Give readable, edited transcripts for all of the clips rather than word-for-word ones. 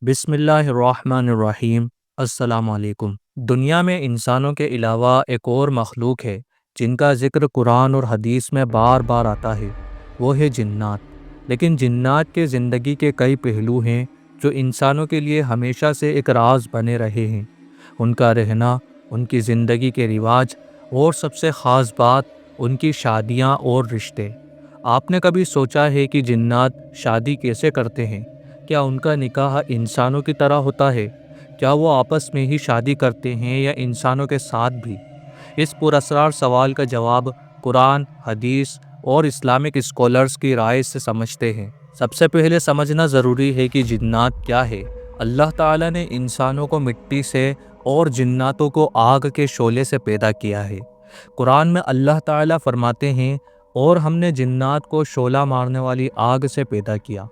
بسم اللہ الرحمن الرحیم۔ السلام علیکم۔ دنیا میں انسانوں کے علاوہ ایک اور مخلوق ہے جن کا ذکر قرآن اور حدیث میں بار بار آتا ہے، وہ ہے جنات۔ لیکن جنات کے زندگی کے کئی پہلو ہیں جو انسانوں کے لیے ہمیشہ سے ایک راز بنے رہے ہیں۔ ان کا رہنا، ان کی زندگی کے رواج اور سب سے خاص بات ان کی شادیاں اور رشتے۔ آپ نے کبھی سوچا ہے کہ جنات شادی کیسے کرتے ہیں؟ کیا ان کا نکاح انسانوں کی طرح ہوتا ہے؟ کیا وہ آپس میں ہی شادی کرتے ہیں یا انسانوں کے ساتھ بھی؟ اس پراسرار سوال کا جواب قرآن، حدیث اور اسلامک اسکالرز کی رائے سے سمجھتے ہیں۔ سب سے پہلے سمجھنا ضروری ہے کہ جنات کیا ہے۔ اللہ تعالیٰ نے انسانوں کو مٹی سے اور جناتوں کو آگ کے شعلے سے پیدا کیا ہے۔ قرآن میں اللہ تعالیٰ فرماتے ہیں، اور ہم نے جنات کو شعلہ مارنے والی آگ سے پیدا کیا۔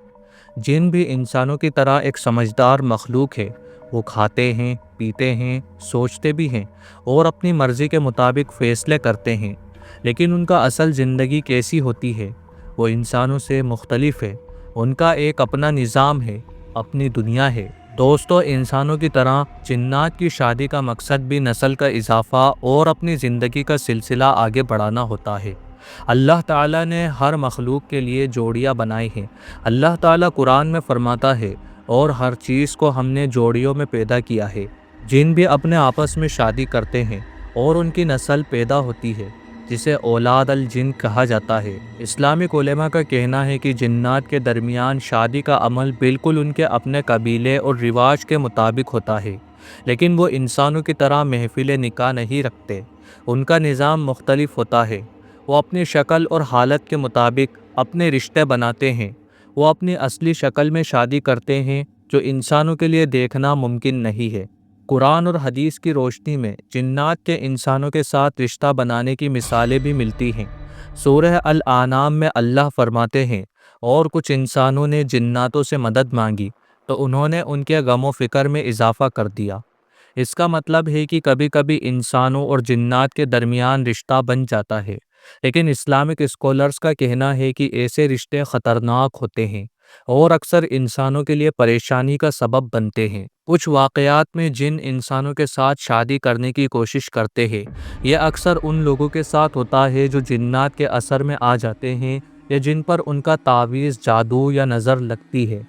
جن بھی انسانوں کی طرح ایک سمجھدار مخلوق ہے۔ وہ کھاتے ہیں، پیتے ہیں، سوچتے بھی ہیں اور اپنی مرضی کے مطابق فیصلے کرتے ہیں۔ لیکن ان کا اصل زندگی کیسی ہوتی ہے؟ وہ انسانوں سے مختلف ہے۔ ان کا ایک اپنا نظام ہے، اپنی دنیا ہے۔ دوستو، انسانوں کی طرح جنات کی شادی کا مقصد بھی نسل کا اضافہ اور اپنی زندگی کا سلسلہ آگے بڑھانا ہوتا ہے۔ اللہ تعالیٰ نے ہر مخلوق کے لیے جوڑیاں بنائی ہیں۔ اللہ تعالیٰ قرآن میں فرماتا ہے، اور ہر چیز کو ہم نے جوڑیوں میں پیدا کیا ہے۔ جن بھی اپنے آپس میں شادی کرتے ہیں اور ان کی نسل پیدا ہوتی ہے، جسے اولاد الجن کہا جاتا ہے۔ اسلامک علماء کا کہنا ہے کہ جنات کے درمیان شادی کا عمل بالکل ان کے اپنے قبیلے اور رواج کے مطابق ہوتا ہے، لیکن وہ انسانوں کی طرح محفل نکاح نہیں رکھتے۔ ان کا نظام مختلف ہوتا ہے۔ وہ اپنی شکل اور حالت کے مطابق اپنے رشتے بناتے ہیں۔ وہ اپنی اصلی شکل میں شادی کرتے ہیں جو انسانوں کے لیے دیکھنا ممکن نہیں ہے۔ قرآن اور حدیث کی روشنی میں جنات کے انسانوں کے ساتھ رشتہ بنانے کی مثالیں بھی ملتی ہیں۔ سورہ الانعام میں اللہ فرماتے ہیں، اور کچھ انسانوں نے جناتوں سے مدد مانگی تو انہوں نے ان کے غم و فکر میں اضافہ کر دیا۔ اس کا مطلب ہے کہ کبھی کبھی انسانوں اور جنات کے درمیان رشتہ بن جاتا ہے، لیکن اسلامک اسکالرز کا کہنا ہے کہ ایسے رشتے خطرناک ہوتے ہیں اور اکثر انسانوں کے لیے پریشانی کا سبب بنتے ہیں۔ کچھ واقعات میں جن انسانوں کے ساتھ شادی کرنے کی کوشش کرتے ہیں، یہ اکثر ان لوگوں کے ساتھ ہوتا ہے جو جنات کے اثر میں آ جاتے ہیں یا جن پر ان کا تعویذ، جادو یا نظر لگتی ہے۔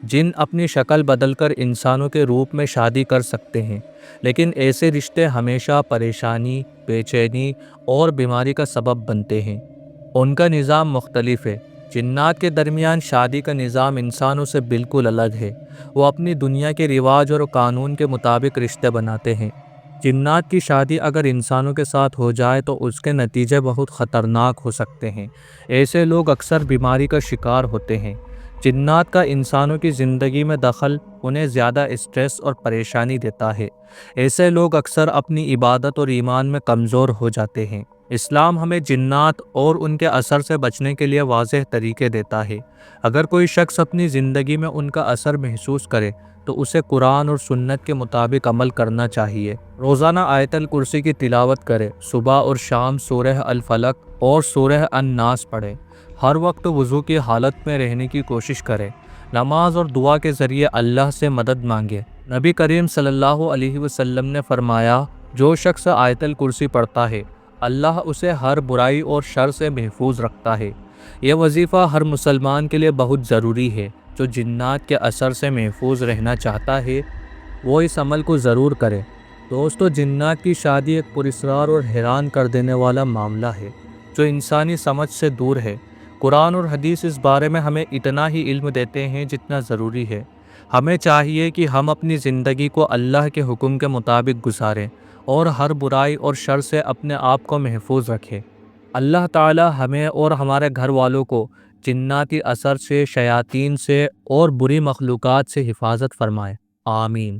جن اپنی شکل بدل کر انسانوں کے روپ میں شادی کر سکتے ہیں، لیکن ایسے رشتے ہمیشہ پریشانی، بے چینی اور بیماری کا سبب بنتے ہیں۔ ان کا نظام مختلف ہے۔ جنات کے درمیان شادی کا نظام انسانوں سے بالکل الگ ہے۔ وہ اپنی دنیا کے رواج اور قانون کے مطابق رشتے بناتے ہیں۔ جنات کی شادی اگر انسانوں کے ساتھ ہو جائے تو اس کے نتیجے بہت خطرناک ہو سکتے ہیں۔ ایسے لوگ اکثر بیماری کا شکار ہوتے ہیں۔ جنات کا انسانوں کی زندگی میں دخل انہیں زیادہ اسٹریس اور پریشانی دیتا ہے۔ ایسے لوگ اکثر اپنی عبادت اور ایمان میں کمزور ہو جاتے ہیں۔ اسلام ہمیں جنات اور ان کے اثر سے بچنے کے لیے واضح طریقے دیتا ہے۔ اگر کوئی شخص اپنی زندگی میں ان کا اثر محسوس کرے تو اسے قرآن اور سنت کے مطابق عمل کرنا چاہیے۔ روزانہ آیت الکرسی کی تلاوت کرے، صبح اور شام سورہ الفلق اور سورہ الناس پڑھے۔ ہر وقت وضو کی حالت میں رہنے کی کوشش کرے۔ نماز اور دعا کے ذریعے اللہ سے مدد مانگے۔ نبی کریم صلی اللہ علیہ وسلم نے فرمایا، جو شخص آیت الکرسی پڑھتا ہے، اللہ اسے ہر برائی اور شر سے محفوظ رکھتا ہے۔ یہ وظیفہ ہر مسلمان کے لیے بہت ضروری ہے۔ جو جنات کے اثر سے محفوظ رہنا چاہتا ہے، وہ اس عمل کو ضرور کرے۔ دوستو، جنات کی شادی ایک پراسرار اور حیران کر دینے والا معاملہ ہے جو انسانی سمجھ سے دور ہے۔ قرآن اور حدیث اس بارے میں ہمیں اتنا ہی علم دیتے ہیں جتنا ضروری ہے۔ ہمیں چاہیے کہ ہم اپنی زندگی کو اللہ کے حکم کے مطابق گزاریں اور ہر برائی اور شر سے اپنے آپ کو محفوظ رکھیں۔ اللہ تعالی ہمیں اور ہمارے گھر والوں کو جناتی اثر سے، شیاطین سے اور بری مخلوقات سے حفاظت فرمائے۔ آمین۔